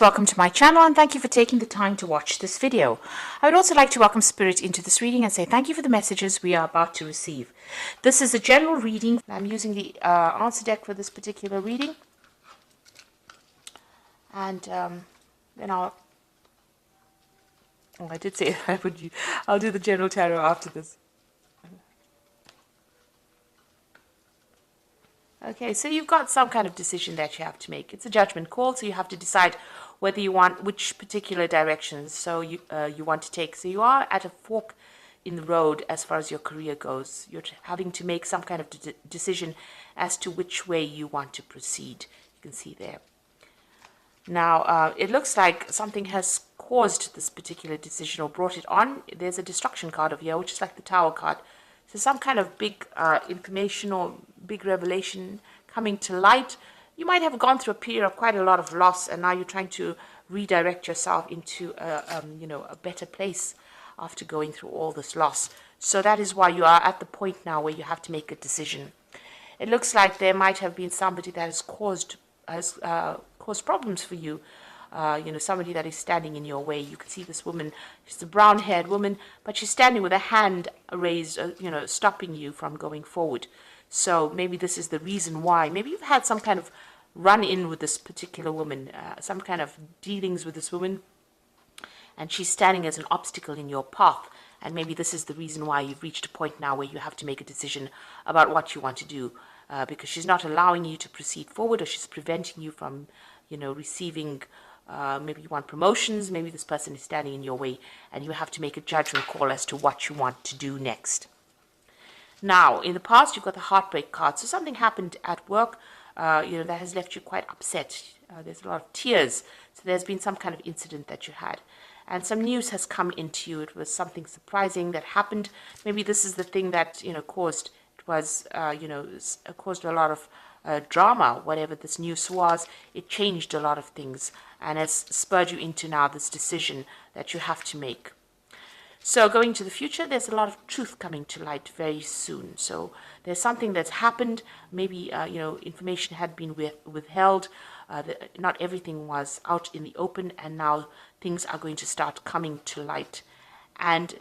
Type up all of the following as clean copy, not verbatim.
Welcome to my channel and thank you for taking the time to watch this video. I would also like to welcome Spirit into this reading and say thank you for the messages we are about to receive. This is a general reading. I'm using the answer deck for this particular reading. And then I did say I'll do the general tarot after this. Okay, so you've got some kind of decision that you have to make. It's a judgment call, so you have to decide whether you want which particular directions you want to take. So you are at a fork in the road as far as your career goes. You're having to make some kind of decision as to which way you want to proceed. You can see there. Now, it looks like something has caused this particular decision or brought it on. There's a destruction card over here, which is like the Tower card. So some kind of big information or big revelation coming to light. You might have gone through a period of quite a lot of loss, and now you're trying to redirect yourself into a better place after going through all this loss. So that is why you are at the point now where you have to make a decision. It looks like there might have been somebody that has caused problems for you. Somebody that is standing in your way. You can see this woman. She's a brown-haired woman, but she's standing with a hand raised, stopping you from going forward. So maybe this is the reason why. Maybe you've had some kind of run-in with this particular woman, some kind of dealings with this woman, and she's standing as an obstacle in your path. And maybe this is the reason why you've reached a point now where you have to make a decision about what you want to do, because she's not allowing you to proceed forward, or she's preventing you from, receiving. Maybe you want promotions, maybe this person is standing in your way, and you have to make a judgment call as to what you want to do next. Now, in the past, you've got the heartbreak card. So something happened at work, that has left you quite upset. There's a lot of tears. So there's been some kind of incident that you had. And some news has come into you. It was something surprising that happened. Maybe this is the thing that, caused a lot of drama. Whatever this news was, it changed a lot of things and has spurred you into now this decision that you have to make. So going to the future, there's a lot of truth coming to light very soon. So there's something that's happened. Maybe information had been withheld. Not everything was out in the open, and now things are going to start coming to light. And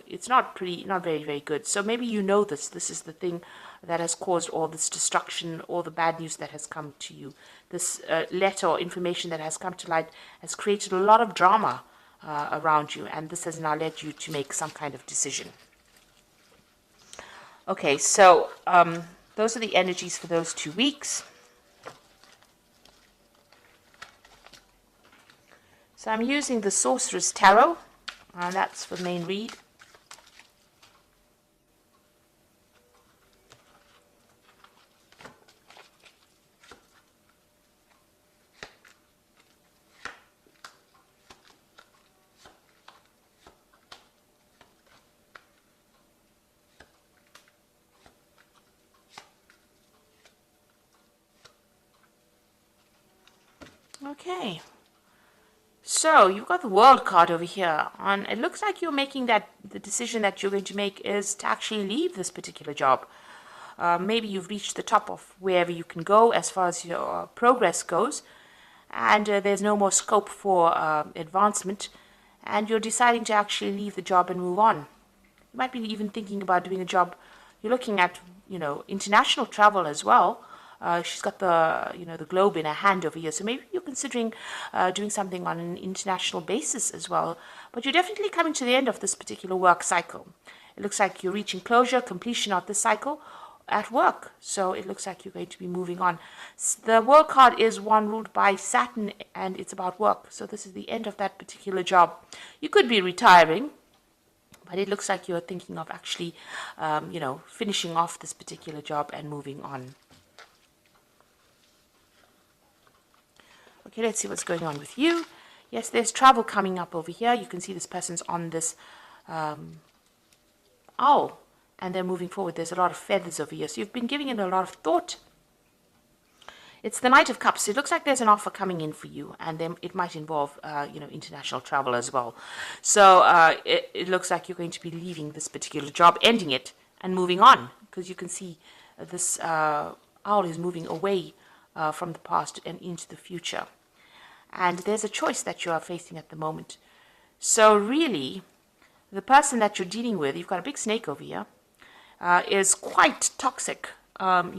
it's not very, very good. So maybe this is the thing that has caused all this destruction, all the bad news that has come to you. This letter or information that has come to light has created a lot of drama around you, and this has now led you to make some kind of decision. Okay, so those are the energies for those 2 weeks. So I'm using the Sorcerer's Tarot, and that's for main read. Okay, so you've got the World card over here, and it looks like you're making the decision that you're going to make is to actually leave this particular job. Maybe you've reached the top of wherever you can go as far as your progress goes, and there's no more scope for advancement, and you're deciding to actually leave the job and move on. You might be even thinking about doing a job. You're looking at, international travel as well. She's got the globe in her hand over here. So maybe you're considering doing something on an international basis as well. But you're definitely coming to the end of this particular work cycle. It looks like you're reaching closure, completion of this cycle at work. So it looks like you're going to be moving on. The World card is one ruled by Saturn, and it's about work. So this is the end of that particular job. You could be retiring, but it looks like you're thinking of actually, finishing off this particular job and moving on. Okay, let's see what's going on with you. Yes, there's travel coming up over here. You can see this person's on this owl, and they're moving forward. There's a lot of feathers over here. So you've been giving it a lot of thought. It's the Knight of Cups. It looks like there's an offer coming in for you, and then it might involve, international travel as well. So it looks like you're going to be leaving this particular job, ending it, and moving on, because you can see this owl is moving away from the past and into the future. and there's a choice that you are facing at the moment. So really, the person that you're dealing with, you've got a big snake over here, is quite toxic, and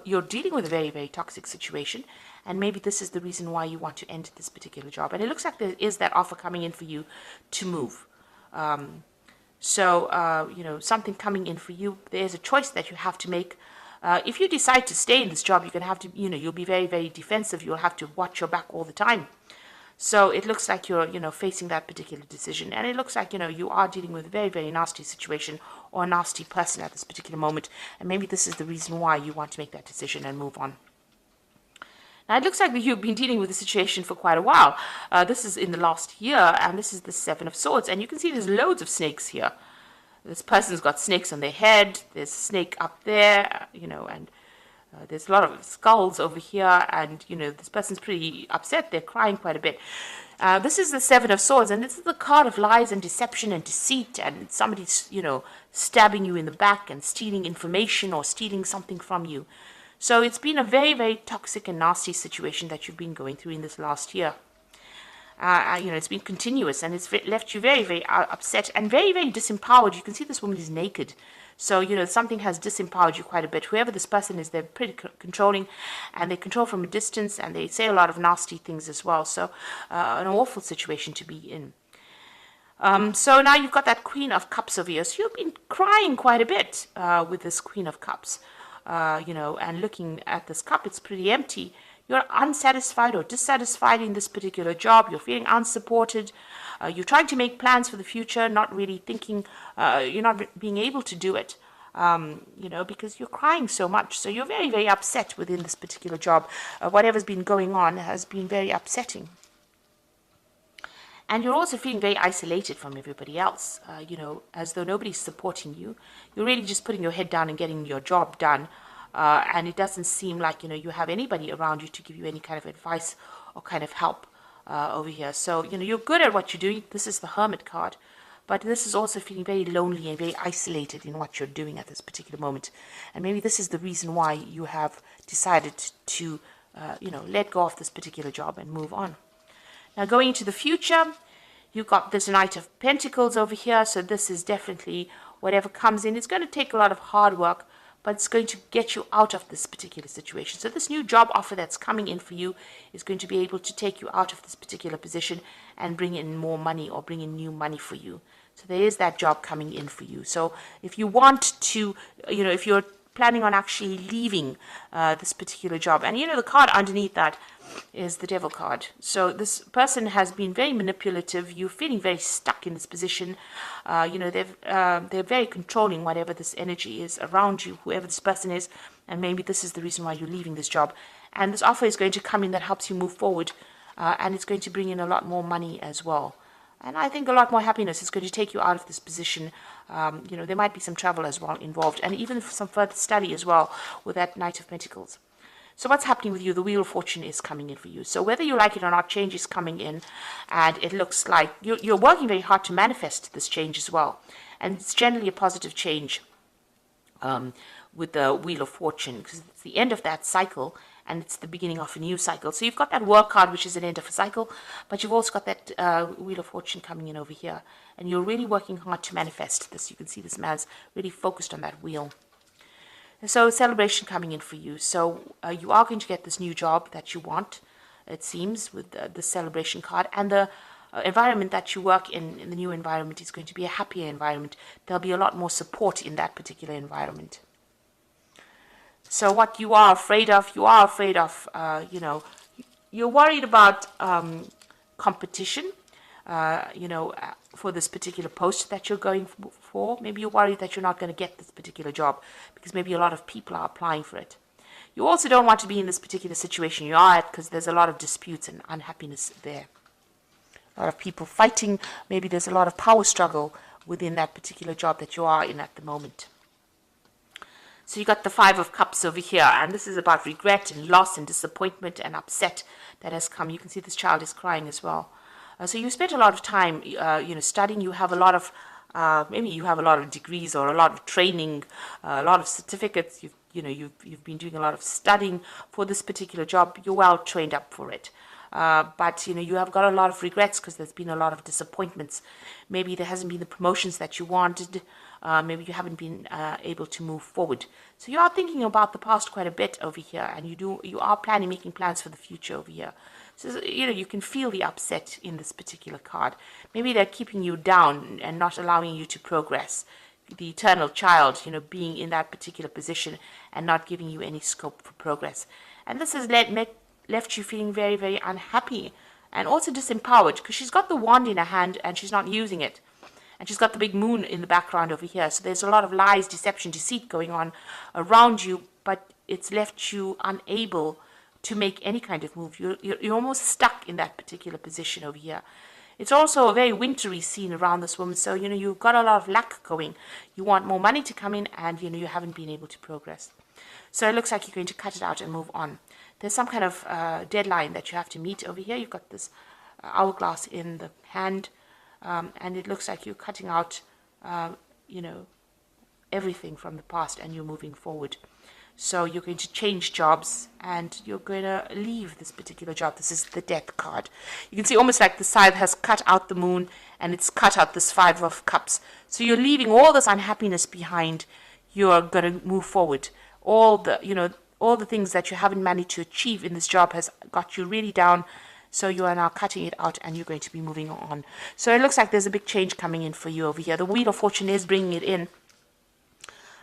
you're dealing with a very, very toxic situation. And maybe this is the reason why you want to end this particular job. And it looks like there is that offer coming in for you to move. Something coming in for you. There's a choice that you have to make. If you decide to stay in this job, you're going to have to, you'll be very, very defensive. You'll have to watch your back all the time. So it looks like you're, facing that particular decision. And it looks like, you are dealing with a very, very nasty situation or a nasty person at this particular moment. And maybe this is the reason why you want to make that decision and move on. Now, it looks like you've been dealing with the situation for quite a while. This is in the last year, and this is the Seven of Swords. And you can see there's loads of snakes here. This person's got snakes on their head. There's a snake up there, and there's a lot of skulls over here. And, this person's pretty upset. They're crying quite a bit. This is the Seven of Swords, and this is the card of lies and deception and deceit. And somebody's, stabbing you in the back and stealing information or stealing something from you. So it's been a very, very toxic and nasty situation that you've been going through in this last year. It's been continuous, and it's left you very, very upset and very, very disempowered. You can see this woman is naked. So, something has disempowered you quite a bit. Whoever this person is, they're pretty controlling, and they control from a distance, and they say a lot of nasty things as well. So, an awful situation to be in. So now you've got that Queen of Cups over here. So you've been crying quite a bit with this Queen of Cups. And looking at this cup, it's pretty empty. You're unsatisfied or dissatisfied in this particular job. You're feeling unsupported. You're trying to make plans for the future, not really thinking, you're not being able to do it, because you're crying so much. So you're very, very upset within this particular job. Whatever's been going on has been very upsetting. And you're also feeling very isolated from everybody else, as though nobody's supporting you. You're really just putting your head down and getting your job done. And it doesn't seem like, you have anybody around you to give you any kind of advice or kind of help over here. So, you're good at what you're doing. This is the Hermit card. But this is also feeling very lonely and very isolated in what you're doing at this particular moment. And maybe this is the reason why you have decided to, let go of this particular job and move on. Now, going into the future, you've got this Knight of Pentacles over here. So this is definitely whatever comes in. It's going to take a lot of hard work, but it's going to get you out of this particular situation. So this new job offer that's coming in for you is going to be able to take you out of this particular position and bring in more money or bring in new money for you. So there is that job coming in for you. So if you want to, if you're planning on actually leaving this particular job, and the card underneath that is the Devil card. So this person has been very manipulative. You're feeling very stuck in this position. They're very controlling whatever this energy is around you, whoever this person is, and maybe this is the reason why you're leaving this job. And this offer is going to come in that helps you move forward, and it's going to bring in a lot more money as well. And I think a lot more happiness is going to take you out of this position. There might be some travel as well involved, and even some further study as well with that Knight of Pentacles. So what's happening with you? The Wheel of Fortune is coming in for you. So whether you like it or not, change is coming in. And it looks like you're working very hard to manifest this change as well. And it's generally a positive change with the Wheel of Fortune, because it's the end of that cycle and it's the beginning of a new cycle. So you've got that Work card, which is an end of a cycle, but you've also got that Wheel of Fortune coming in over here. And you're really working hard to manifest this. You can see this man's really focused on that wheel. And so celebration coming in for you. So you are going to get this new job that you want, it seems, with the celebration card. And the environment that you work in the new environment, is going to be a happier environment. There'll be a lot more support in that particular environment. So what you are afraid of, you're worried about competition, for this particular post that you're going for. Maybe you're worried that you're not going to get this particular job because maybe a lot of people are applying for it. You also don't want to be in this particular situation you are at because there's a lot of disputes and unhappiness there. A lot of people fighting. Maybe there's a lot of power struggle within that particular job that you are in at the moment. So you got the Five of Cups over here, and this is about regret and loss and disappointment and upset that has come. You can see this child is crying as well. So you spent a lot of time, studying. You have a lot of, maybe you have a lot of degrees or a lot of training, a lot of certificates. you've been doing a lot of studying for this particular job. You're well trained up for it. But you have got a lot of regrets because there's been a lot of disappointments. Maybe there hasn't been the promotions that you wanted. Maybe you haven't been able to move forward. So you are thinking about the past quite a bit over here, and you are making plans for the future over here. So you can feel the upset in this particular card. Maybe they're keeping you down and not allowing you to progress. The eternal child, being in that particular position and not giving you any scope for progress. And this has left you feeling very, very unhappy and also disempowered, because she's got the wand in her hand and she's not using it. And she's got the big moon in the background over here. So there's a lot of lies, deception, deceit going on around you, but it's left you unable to make any kind of move. You're almost stuck in that particular position over here. It's also a very wintry scene around this woman. So, you've got a lot of luck going. You want more money to come in, and, you haven't been able to progress. So it looks like you're going to cut it out and move on. There's some kind of deadline that you have to meet over here. You've got this hourglass in the hand, and it looks like you're cutting out, everything from the past, and you're moving forward. So you're going to change jobs, and you're going to leave this particular job. This is the Death card. You can see almost like the scythe has cut out the moon, and it's cut out this Five of Cups. So you're leaving all this unhappiness behind. You're going to move forward. All the things that you haven't managed to achieve in this job has got you really down. So you are now cutting it out, and you're going to be moving on. So it looks like there's a big change coming in for you over here. The Wheel of Fortune is bringing it in.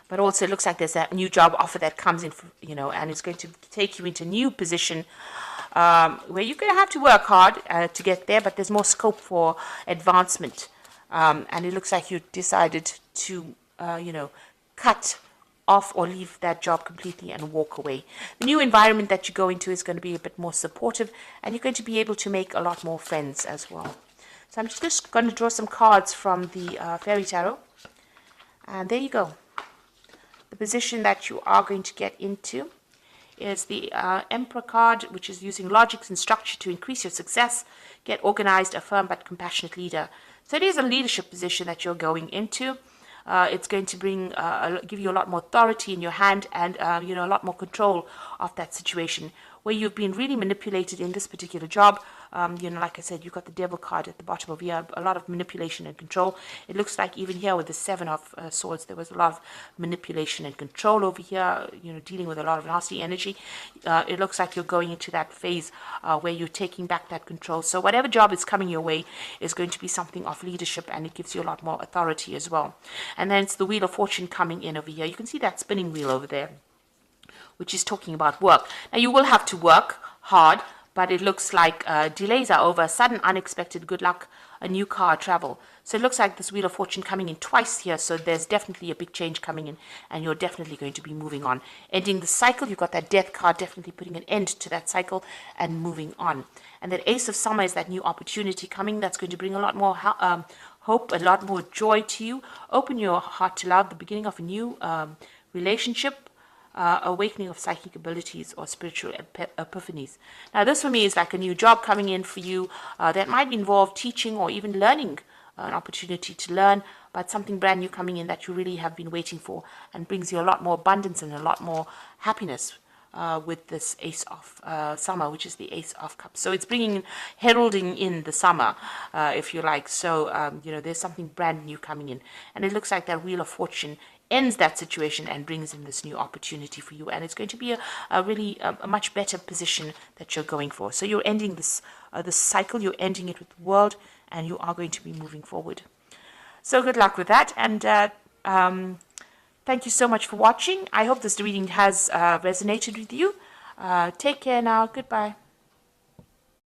But also it looks like there's a new job offer that comes in, and it's going to take you into a new position where you're going to have to work hard to get there, but there's more scope for advancement. And it looks like you decided to, cut off or leave that job completely and walk away. The new environment that you go into is going to be a bit more supportive, and you're going to be able to make a lot more friends as well. So I'm just going to draw some cards from the Fairy Tarot. And there you go. The position that you are going to get into is the Emperor card, which is using logic and structure to increase your success, get organized, a firm but compassionate leader. So it is a leadership position that you're going into. It's going to give you a lot more authority in your hand, and a lot more control of that situation. Where you've been really manipulated in this particular job, like I said, you've got the Devil card at the bottom of here, a lot of manipulation and control. It looks like even here with the Seven of Swords, there was a lot of manipulation and control over here, dealing with a lot of nasty energy. It looks like you're going into that phase where you're taking back that control. So whatever job is coming your way is going to be something of leadership, and it gives you a lot more authority as well. And then it's the Wheel of Fortune coming in over here. You can see that spinning wheel over there, which is talking about work. Now, you will have to work hard, but it looks like delays are over, sudden, unexpected good luck, a new car, travel. So it looks like this Wheel of Fortune coming in twice here, so there's definitely a big change coming in, and you're definitely going to be moving on. Ending the cycle, you've got that Death card, definitely putting an end to that cycle and moving on. And that Ace of Summer is that new opportunity coming that's going to bring a lot more hope, a lot more joy to you. Open your heart to love, the beginning of a new relationship, awakening of psychic abilities or spiritual epiphanies. Now, this for me is like a new job coming in for you that might involve teaching or even learning, an opportunity to learn, but something brand new coming in that you really have been waiting for, and brings you a lot more abundance and a lot more happiness with this Ace of Summer, which is the Ace of Cups. So it's heralding in the summer, if you like. So, there's something brand new coming in. And it looks like that Wheel of Fortune ends that situation and brings in this new opportunity for you. And it's going to be a really much better position that you're going for. So you're ending this cycle, you're ending it with the world, and you are going to be moving forward. So good luck with that. And thank you so much for watching. I hope this reading has resonated with you. Take care now. Goodbye.